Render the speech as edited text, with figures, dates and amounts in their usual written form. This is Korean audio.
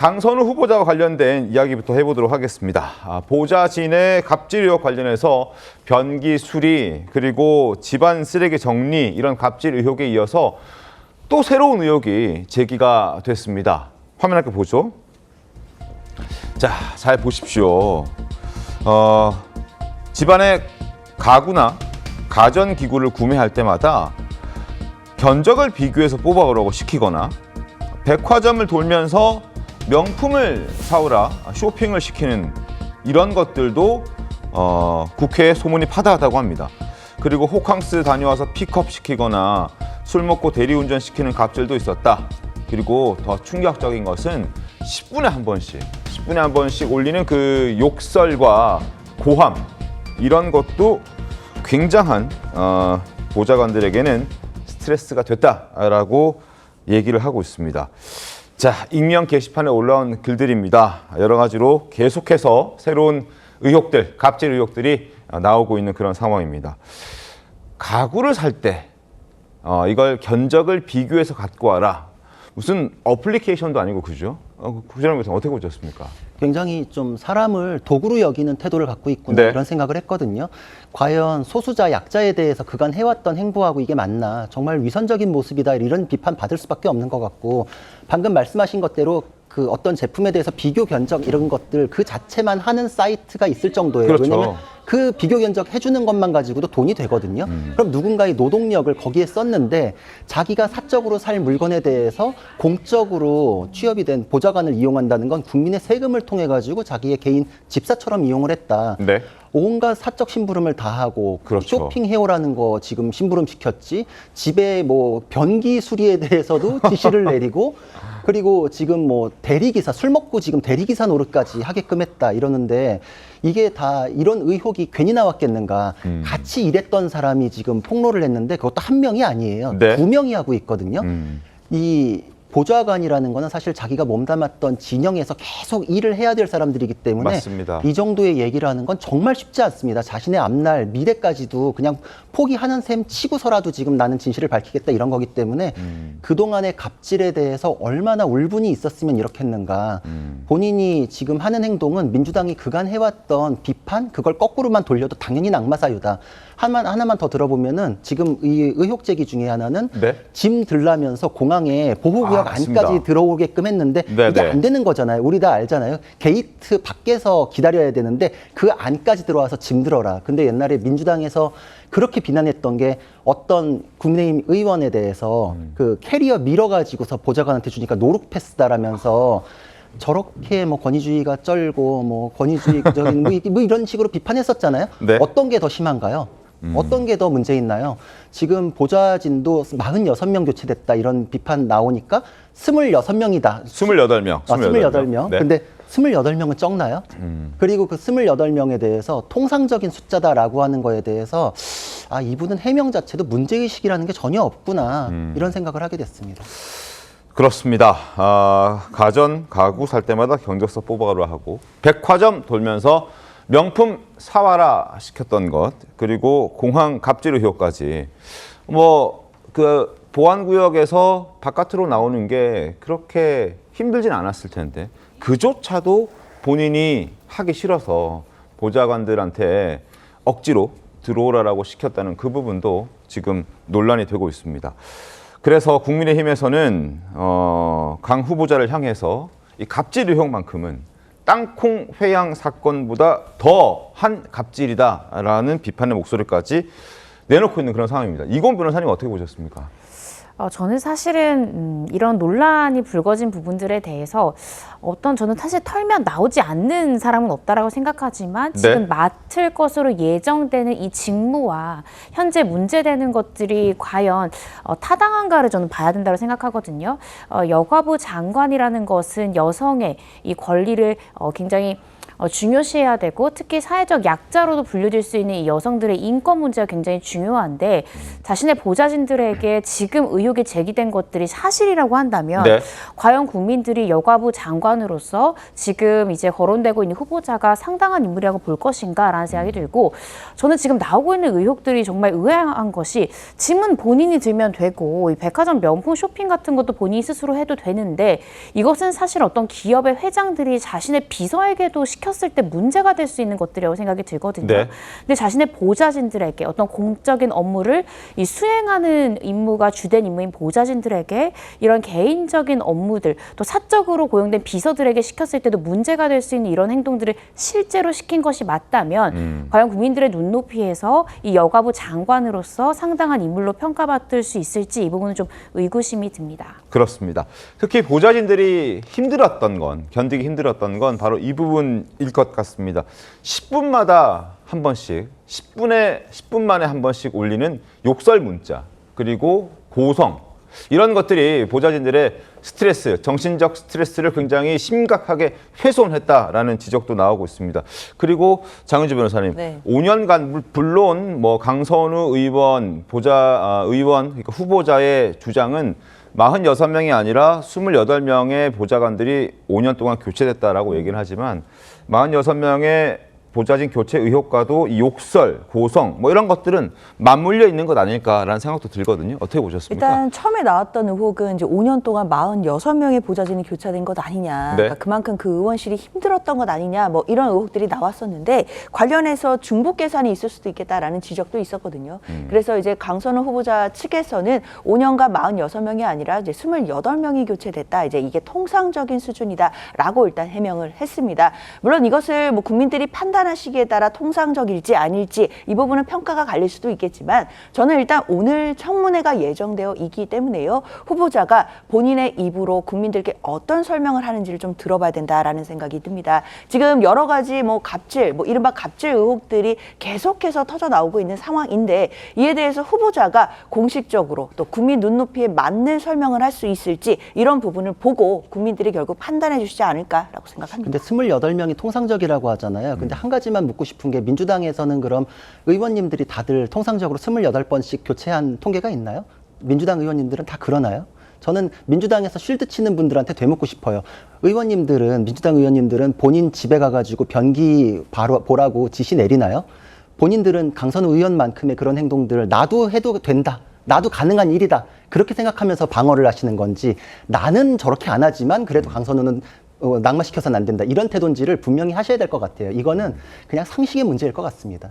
강선우 후보자와 관련된 이야기부터 해보도록 하겠습니다. 보좌진의 갑질 의혹 관련해서 변기 수리 그리고 집안 쓰레기 정리 이런 갑질 의혹에 이어서 또 새로운 의혹이 제기가 됐습니다. 화면 함께 보죠. 자, 잘 보십시오. 집안의 가구나 가전기구를 구매할 때마다 견적을 비교해서 뽑아오라고 시키거나 백화점을 돌면서 명품을 사오라 쇼핑을 시키는 이런 것들도 국회에 소문이 파다하다고 합니다. 그리고 호캉스 다녀와서 픽업시키거나 술 먹고 대리운전 시키는 갑질도 있었다. 그리고 더 충격적인 것은 10분에 한 번씩 올리는 그 욕설과 고함 이런 것도 굉장한 보좌관들에게는 스트레스가 됐다라고 얘기를 하고 있습니다. 자, 익명 게시판에 올라온 글들입니다. 여러 가지로 계속해서 새로운 의혹들, 갑질 의혹들이 나오고 있는 그런 상황입니다. 가구를 살 때 이걸 견적을 비교해서 갖고 와라. 무슨 어플리케이션도 아니고 그죠? 부장님께서 어떻게 보셨습니까? 굉장히 좀 사람을 도구로 여기는 태도를 갖고 있구나 이런 생각을 했거든요. 과연 소수자, 약자에 대해서 그간 해왔던 행보하고 이게 맞나? 정말 위선적인 모습이다 이런 비판 받을 수밖에 없는 것 같고 방금 말씀하신 것대로 그 어떤 제품에 대해서 비교 견적 이런 것들 그 자체만 하는 사이트가 있을 정도예요. 그렇죠. 왜냐하면 그 비교 견적 해주는 것만 가지고도 돈이 되거든요. 그럼 누군가의 노동력을 거기에 썼는데 자기가 사적으로 살 물건에 대해서 공적으로 취업이 된 보좌관을 이용한다는 건 국민의 세금을 통해 가지고 자기의 개인 집사처럼 이용을 했다. 네. 온갖 사적 심부름을 다 하고 그렇죠. 쇼핑해오라는 거 지금 심부름 시켰지. 집에 뭐 변기 수리에 대해서도 지시를 내리고 그리고 지금 뭐 대리기사 술 먹고 지금 대리기사 노릇까지 하게끔 했다 이러는데 이게 다 이런 의혹이 괜히 나왔겠는가. 같이 일했던 사람이 지금 폭로를 했는데 그것도 한 명이 아니에요. 네. 2명이 하고 있거든요. 이 보좌관이라는 거는 사실 자기가 몸담았던 진영에서 계속 일을 해야 될 사람들이기 때문에 맞습니다. 이 정도의 얘기를 하는 건 정말 쉽지 않습니다. 자신의 앞날 미래까지도 그냥 포기하는 셈 치고서라도 지금 나는 진실을 밝히겠다 이런 거기 때문에 그동안의 갑질에 대해서 얼마나 울분이 있었으면 이렇게 했는가. 본인이 지금 하는 행동은 민주당이 그간 해왔던 비판 그걸 거꾸로만 돌려도 당연히 낙마사유다. 하나만 더 들어보면은 지금 이 의혹 제기 중에 하나는 짐 들라면서 공항에 보호구역 안까지 들어오게끔 했는데 이게 안 되는 거잖아요. 우리 다 알잖아요. 게이트 밖에서 기다려야 되는데 그 안까지 들어와서 짐 들어라. 근데 옛날에 민주당에서 그렇게 비난했던 게 어떤 국민의힘 의원에 대해서 그 캐리어 밀어가지고서 보좌관한테 주니까 노룩 패스다라면서 저렇게 뭐 권위주의가 쩔고 뭐 권위주의적인 뭐 이런 식으로 비판했었잖아요. 네. 어떤 게 더 심한가요? 어떤 게 더 문제 있나요? 지금 보좌진도 46명 교체됐다 이런 비판 나오니까 26명이다. 28명. 28명. 네. 근데 28명은 적나요? 그리고 그 28명에 대해서 통상적인 숫자다라고 하는 거에 대해서 아, 이분은 해명 자체도 문제의식이라는 게 전혀 없구나 이런 생각을 하게 됐습니다. 그렇습니다. 가전, 가구 살 때마다 견적서 뽑아가라 하고 백화점 돌면서 명품 사와라 시켰던 것 그리고 공항 갑질 의혹까지 그 보안구역에서 바깥으로 나오는 게 그렇게 힘들진 않았을 텐데 그조차도 본인이 하기 싫어서 보좌관들한테 억지로 들어오라라고 시켰다는 그 부분도 지금 논란이 되고 있습니다. 그래서 국민의힘에서는 강 후보자를 향해서 이 갑질 의혹만큼은 땅콩 회양 사건보다 더한 갑질이다라는 비판의 목소리까지 내놓고 있는 그런 상황입니다. 이건 변호사님 어떻게 보셨습니까? 저는 사실은 이런 논란이 불거진 부분들에 대해서 저는 사실 털면 나오지 않는 사람은 없다라고 생각하지만 지금 맡을 것으로 예정되는 이 직무와 현재 문제되는 것들이 과연 타당한가를 저는 봐야 된다고 생각하거든요. 여가부 장관이라는 것은 여성의 이 권리를 굉장히 중요시해야 되고 특히 사회적 약자로도 분류될 수 있는 이 여성들의 인권 문제가 굉장히 중요한데 자신의 보좌진들에게 지금 의혹이 제기된 것들이 사실이라고 한다면 네. 과연 국민들이 여가부 장관으로서 지금 이제 거론되고 있는 후보자가 상당한 인물이라고 볼 것인가라는 생각이 들고 저는 지금 나오고 있는 의혹들이 정말 의아한 것이 짐은 본인이 들면 되고 이 백화점 명품 쇼핑 같은 것도 본인이 스스로 해도 되는데 이것은 사실 어떤 기업의 회장들이 자신의 비서에게도 시켰을 때 문제가 될 수 있는 것들이라고 생각이 들거든요. 네. 근데 자신의 보좌진들에게 어떤 공적인 업무를 이 수행하는 임무가 주된 임무인 보좌진들에게 이런 개인적인 업무들 또 사적으로 고용된 비서들에게 시켰을 때도 문제가 될 수 있는 이런 행동들을 실제로 시킨 것이 맞다면 과연 국민들의 눈높이에서 이 여가부 장관으로서 상당한 인물로 평가받을 수 있을지 이 부분은 좀 의구심이 듭니다. 그렇습니다. 특히 보좌진들이 힘들었던 건, 견디기 힘들었던 건 바로 이 부분일 것 같습니다. 10분마다 한 번씩, 10분 만에 한 번씩 올리는 욕설 문자, 그리고 고성, 이런 것들이 보좌진들의 스트레스, 정신적 스트레스를 굉장히 심각하게 훼손했다라는 지적도 나오고 있습니다. 그리고 장윤주 변호사님, 네. 5년간 물론 뭐 강선우 의원, 그러니까 후보자의 주장은 46명이 아니라 28명의 보좌관들이 5년 동안 교체됐다라고 얘기를 하지만 46명의 보좌진 교체 의혹과도 이 욕설, 고성 뭐 이런 것들은 맞물려 있는 것 아닐까라는 생각도 들거든요. 어떻게 보셨습니까? 일단 처음에 나왔던 의혹은 이제 5년 동안 46명의 보좌진이 교체된 것 아니냐. 네. 그러니까 그만큼 그 의원실이 힘들었던 것 아니냐. 뭐 이런 의혹들이 나왔었는데 관련해서 중복 계산이 있을 수도 있겠다라는 지적도 있었거든요. 그래서 이제 강선우 후보자 측에서는 5년간 46명이 아니라 이제 28명이 교체됐다. 이제 이게 통상적인 수준이다라고 일단 해명을 했습니다. 물론 이것을 뭐 국민들이 판단하시기에 따라 통상적일지 아닐지 이 부분은 평가가 갈릴 수도 있겠지만 저는 일단 오늘 청문회가 예정되어 있기 때문에요. 후보자가 본인의 입으로 국민들께 어떤 설명을 하는지를 좀 들어봐야 된다라는 생각이 듭니다. 지금 여러 가지 뭐 갑질, 뭐 이른바 갑질 의혹들이 계속해서 터져 나오고 있는 상황인데 이에 대해서 후보자가 공식적으로 또 국민 눈높이에 맞는 설명을 할 수 있을지 이런 부분을 보고 국민들이 결국 판단해 주시지 않을까라고 생각합니다. 근데 28명이 통상적이라고 하잖아요. 근데 한 가지만 묻고 싶은 게 민주당에서는 그럼 의원님들이 다들 통상적으로 28번씩 교체한 통계가 있나요? 민주당 의원님들은 다 그러나요? 저는 민주당에서 쉴드 치는 분들한테 되묻고 싶어요. 민주당 의원님들은 본인 집에 가가지고 변기 보라고 지시 내리나요? 본인들은 강선우 의원만큼의 그런 행동들을 나도 해도 된다. 나도 가능한 일이다. 그렇게 생각하면서 방어를 하시는 건지 나는 저렇게 안 하지만 그래도 강선우는 낙마시켜서는 안 된다. 이런 태도인지를 분명히 하셔야 될 것 같아요. 이거는 그냥 상식의 문제일 것 같습니다.